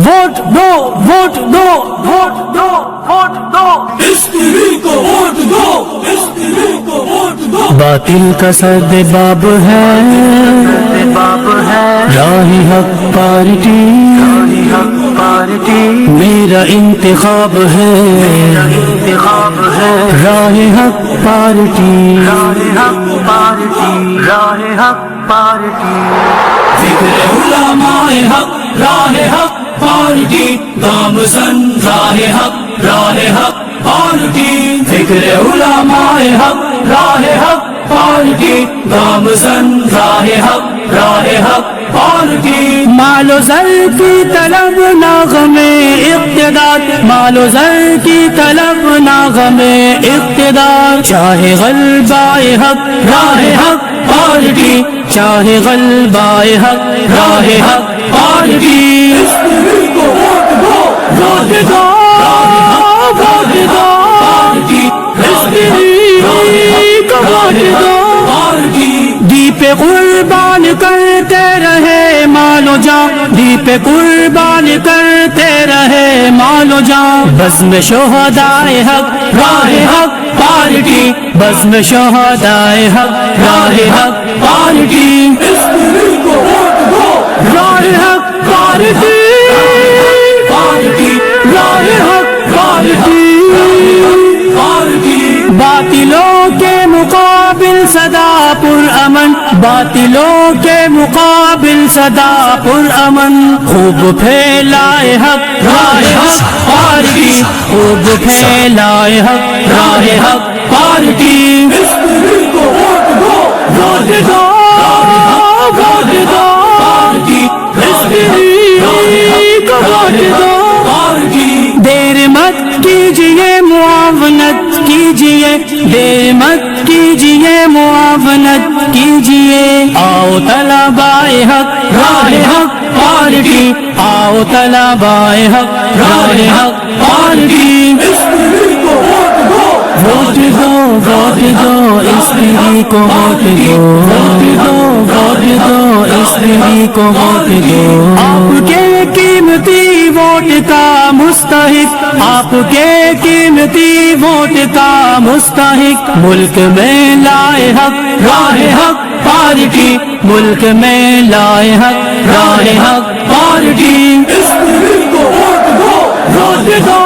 Vote دو vote دو vote دو vote دو spray کو vote دو، spray کو vote دو۔ باطل کا سرد باب ہے راہ حق پارٹی، میرا انتخاب ہے راہ حق پارٹی، ذکر علماء حق راہ حق پارٹی، گامزن راہ حق راہ حق پارٹی، ذکر علماء حق راہ حق پارٹی، گامزن راہ حق راہ حق پارٹی۔ مال و زر کی طلب نہ غم اقتدار، مال و زر کی طلب نہ غم اقتدار، چاہے غلبہ حق راہ حق پارٹی، چاہے غلبہ حق راہ حق پارٹی۔ اسپری کو ووٹ دو، ووٹ دو ووٹ دو پارٹی، اسپری کو ووٹ دو، پارٹی، دی پہ قربان کرتے رہے مال و جان، دی پہ قربان کرتے رہے مال و جان، بزم شہدائے حق راہ حق پارٹی، بزم شہدائے حق راہ حق پارٹی، اسپری کو ووٹ دو، راہ حق پارٹی، پارٹی، راہ حق پارٹی، پارٹی، باطلوں کے مقابل صدا پر امن، باطلوں کے مقابل صدا پر امن، خوب پھیلائے حق راہ حق پارٹی، خوب پھیلائے حق راہ حق پارٹی، اسپری کو ووٹ دو، ووٹ دو ووٹ دو پارٹی، اسپری کو ووٹ دو، پارٹی، دیر مت کیجئے معاونت کیجئے، دیر مت کیجئے معاونت کیجئے، آؤ طلبائے حق راہ حق پارٹی، آؤ طلبائے حق راہ حق پارٹی، اسپری کو ووٹ دو، ووٹ دو ووٹ دو اسپری کو ووٹ دو، ووٹ دو ووٹ دو اسپری کو ووٹ دو، آپ کے قیمتی ووٹ کا مستحق، آپ کے قیمتی ووٹ کا مستحق، ملک میں لائے حق راہ حق پارٹی، ملک میں لائے حق راہ حق پارٹی، اسپری کو ووٹ دو، ووٹ دو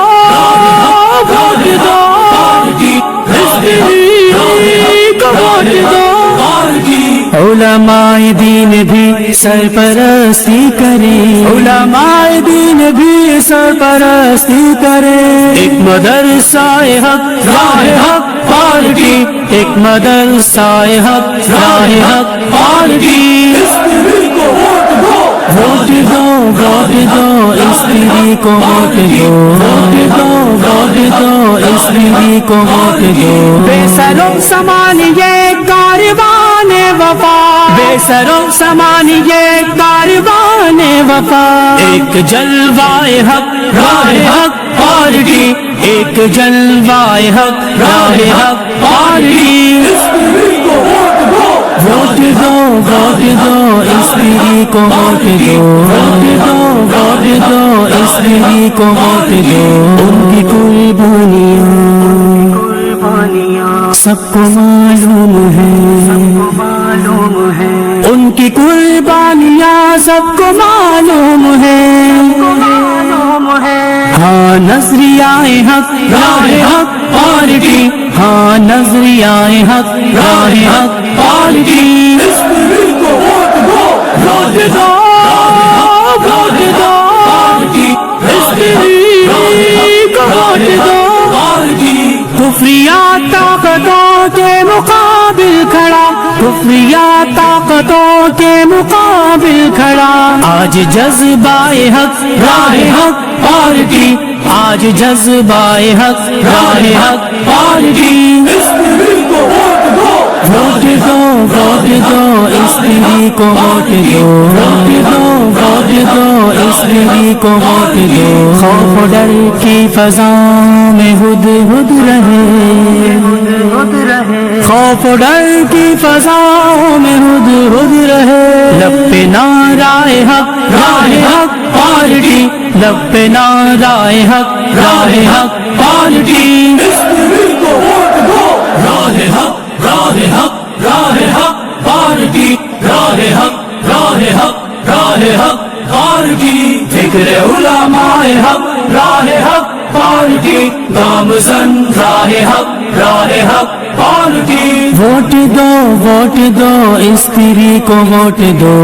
ووٹ دو پارٹی، اسپری کو ووٹ دو، پارٹی، علماء دین بھی سرپرستی کریں، علماء دین بھی سرپرستی کریں، ایک مدرسہ حق راہ حق پارٹی، ایک مدرسہ حق راہ حق پارٹی، اسپری کو ووٹ دو، ووٹ دو ووٹ دو اسپری کو ووٹ دو، ووٹ دو ووٹ دو اسپری کو ووٹ دو، بے سرو سامان یہ کاروان وفا، بے سرو سامان یہ کاروان وفا، ایک جلوہ حق راہ حق پارٹی، ایک جلوہ حق راہ حق پارٹی، اسپری کو ووٹ دو، ووٹ دو ووٹ دو اسپری کو ووٹ دو، ووٹ دو ووٹ دو اسپری کو ووٹ دو، ان کی قربانیاں سب کو معلوم ہے، ان کی قربانیاں سب کو معلوم ہے، ہاں نظریہ حق راہ حق پارٹی، ہاں نظریہ حق راہ حق پارٹی، اسپری کو ووٹ دو، ووٹ دو ووٹ دو پارٹی، اسپری کو ووٹ دو، پارٹی، کفریہ طاقتوں کے مقابل کھڑا، کفریہ طاقتوں کے مقابل کھڑا، آج جذبہ حق راہ حق پارٹی، آج جذبہ حق راہ حق پارٹی، اسپری کو ووٹ دو، ووٹ دو ووٹ دو اسپری کو ووٹ دو، ووٹ دو ووٹ دو اسپری کو ووٹ دو، خوف ڈر کی فضا میں ہد ہد رہے، خوف و ڈر کی فضاؤں میں ہد ہد رہے لب پہ نعرہ حق راہ حق پارٹی لب پہ نعرہ حق راہ حق پارٹی استری کو ووٹ دو راہ حق راہ حق راہ حق پارٹی راہ حق راہ حق راہ حق پارٹی فکر علماء حق راہ حق پارٹی گامزن راہ حق راہ حق پارٹی ووٹ دو استری کو ووٹ دو